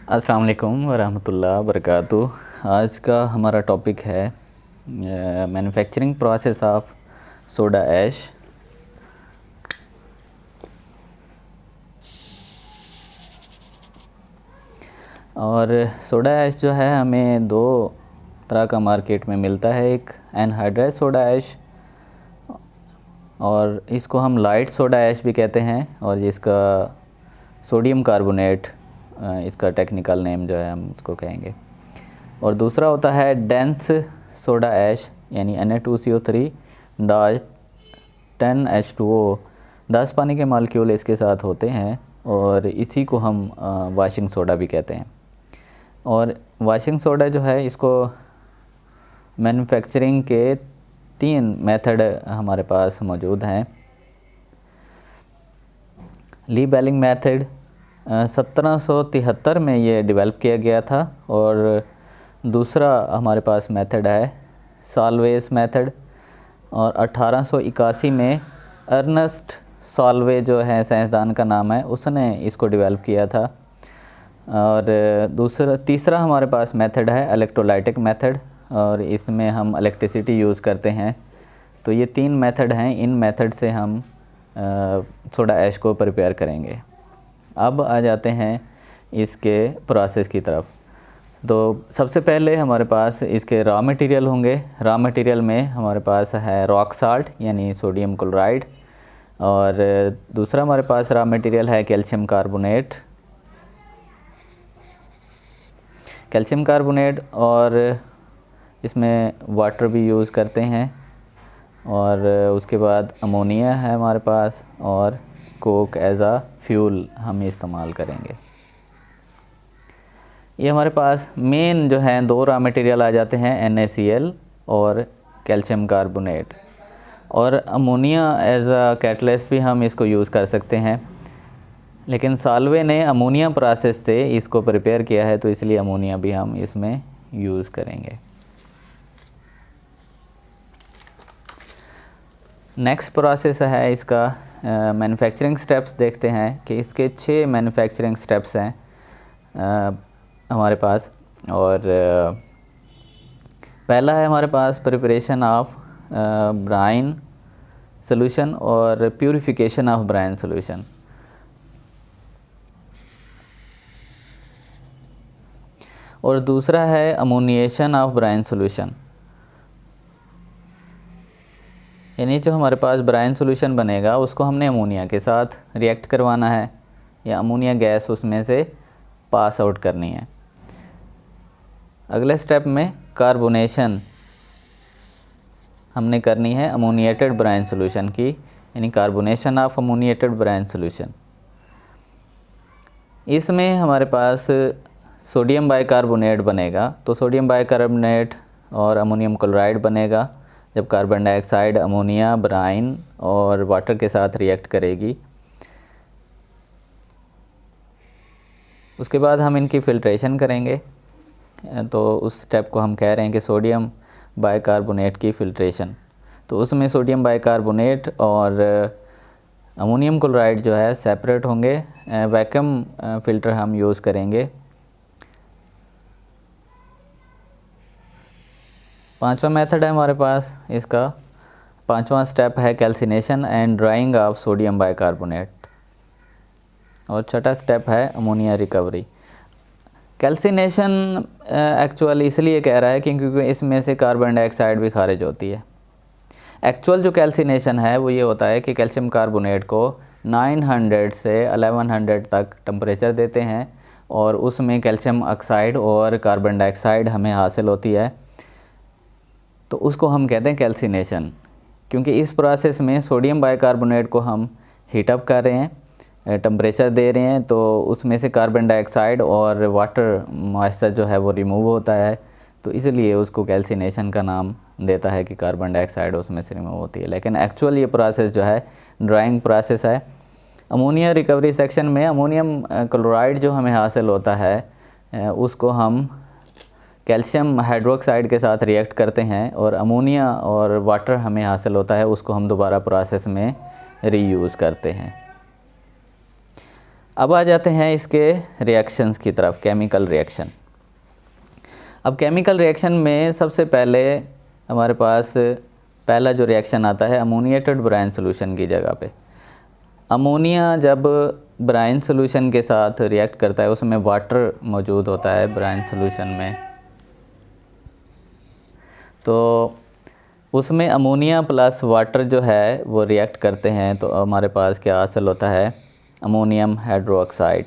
अस्सलाम वालेकुम वरहमतुल्लाह वबरकातुह। आज का हमारा टॉपिक है manufacturing process of soda ash. और सोडा ऐश जो है हमें दो तरह का मार्केट में मिलता है, एक एनहाइड्राइड सोडा ऐश और इसको हम लाइट सोडा ऐश भी कहते हैं, और जिसका सोडियम कार्बोनेट इसका टेक्निकल नेम जो है हम उसको कहेंगे। और दूसरा होता है डेंस सोडा ऐश यानी Na2CO3 डाश 10H2O। 10 पानी के मालिक्यूल इसके साथ होते हैं और इसी को हम वाशिंग सोडा भी कहते हैं। और वाशिंग सोडा जो है इसको मैन्युफैक्चरिंग के 3 मेथड हमारे पास मौजूद हैं। ली बेलिंग मेथड 1773 में ये डेवलप किया गया था, और दूसरा हमारे पास मेथड है सॉल्वेज मेथड, और 1881 में अर्नेस्ट सॉल्वे जो है साइंसदान का नाम है, उसने इसको डेवलप किया था। और तीसरा हमारे पास मेथड है इलेक्ट्रोलाइटिक मेथड, और इसमें हम इलेक्ट्रिसिटी यूज़ करते हैं। तो ये 3 मेथड हैं, इन मेथड से हम सोडा ऐश को प्रिपेयर करेंगे। अब आ जाते हैं इसके प्रोसेस की तरफ। तो सबसे पहले हमारे पास इसके रॉ मटेरियल होंगे। रॉ मटेरियल में हमारे पास है रॉक साल्ट यानी सोडियम क्लोराइड, और दूसरा हमारे पास रॉ मटेरियल है कैल्शियम कार्बोनेट। कैल्शियम कार्बोनेट और इसमें वाटर भी यूज़ करते हैं, और उसके बाद अमोनिया है हमारे पास, और कोक एज आ फ्यूल हम इस्तेमाल करेंगे। ये हमारे पास मेन जो है 2 रॉ मटेरियल आ जाते हैं, NaCl और कैल्शियम कार्बोनेट। और अमोनिया एज आ कैटलिस्ट भी हम इसको यूज़ कर सकते हैं, लेकिन साल्वे ने अमोनिया प्रोसेस से इसको प्रिपेयर किया है, तो इसलिए अमोनिया भी हम इसमें यूज़ करेंगे। नेक्स्ट प्रोसेस है इसका मैन्युफैक्चरिंग स्टेप्स। देखते हैं कि इसके 6 मैन्युफैक्चरिंग स्टेप्स हैं हमारे पास। और पहला है हमारे पास प्रिपरेशन ऑफ ब्राइन सॉल्यूशन और प्यूरिफिकेशन ऑफ ब्राइन सॉल्यूशन। और दूसरा है अमोनिएशन ऑफ ब्राइन सॉल्यूशन, यानी जो हमारे पास ब्राइन सॉल्यूशन बनेगा उसको हमने अमोनिया के साथ रिएक्ट करवाना है, या अमोनिया गैस उसमें से पास आउट करनी है। अगले स्टेप में कार्बोनेशन हमने करनी है अमोनिएटेड ब्राइन सॉल्यूशन की, यानी carbonation of ammoniated brine solution. इसमें हमारे पास सोडियम बाइकार्बोनेट बनेगा, तो सोडियम बाइकार्बोनेट और अमोनियम क्लोराइड बनेगा जब कार्बन डाइऑक्साइड अमोनिया ब्राइन और वाटर के साथ रिएक्ट करेगी। उसके बाद हम इनकी फ़िल्ट्रेशन करेंगे, तो उस स्टेप को हम कह रहे हैं कि सोडियम बाइकार्बोनेट की फ़िल्ट्रेशन। तो उसमें सोडियम बाइकार्बोनेट और अमोनियम क्लोराइड जो है सेपरेट होंगे, वैक्यूम फ़िल्टर हम यूज़ करेंगे। 5वां मेथड है हमारे पास इसका। 5वां स्टेप है calcination and drying of sodium bicarbonate, और 6वां स्टेप है अमोनिया रिकवरी। कैल्सिनेशन एक्चुअल इसलिए कह रहा है क्योंकि इसमें से कार्बन डाइऑक्साइड भी खारिज होती है। एक्चुअल जो कैल्सिनेशन है वो ये होता है कि कैल्शियम कार्बोनेट को 900 से 1100 तक टेम्परेचर देते हैं, और उसमें कैल्शियम ऑक्साइड और कार्बन डाइऑक्साइड हमें हासिल होती है, तो उसको हम कहते हैं कैल्सिनेशन। क्योंकि इस प्रोसेस में सोडियम बाइकार्बोनेट को हम हीटअप कर रहे हैं, टेम्परेचर दे रहे हैं, तो उसमें से कार्बन डाइऑक्साइड और वाटर मॉइस्चर जो है वो रिमूव होता है, तो इसलिए उसको कैल्सिनेशन का नाम देता है कि कार्बन डाइऑक्साइड उसमें से रिमूव होती है। लेकिन एक्चुअल ये प्रोसेस जो है ड्राइंग प्रोसेस है। अमोनिया रिकवरी सेक्शन में अमोनियम क्लोराइड जो हमें हासिल होता है उसको हम कैल्शियम हाइड्रोक्साइड के साथ रिएक्ट करते हैं, और अमोनिया और वाटर हमें हासिल होता है, उसको हम दोबारा प्रोसेस में रीयूज़ करते हैं। अब आ जाते हैं इसके रिएक्शंस की तरफ, केमिकल रिएक्शन। अब केमिकल रिएक्शन में सबसे पहले हमारे पास पहला जो रिएक्शन आता है अमोनिएटेड ब्राइन सॉल्यूशन की जगह पे। अमोनिया जब ब्राइन सॉल्यूशन के साथ रिएक्ट करता है, उसमें वाटर मौजूद होता है ब्राइन सॉल्यूशन में, तो उसमें अमोनिया प्लस वाटर जो है वो रिएक्ट करते हैं, तो हमारे पास क्या हासिल होता है, अमोनियम हाइड्रोक्साइड।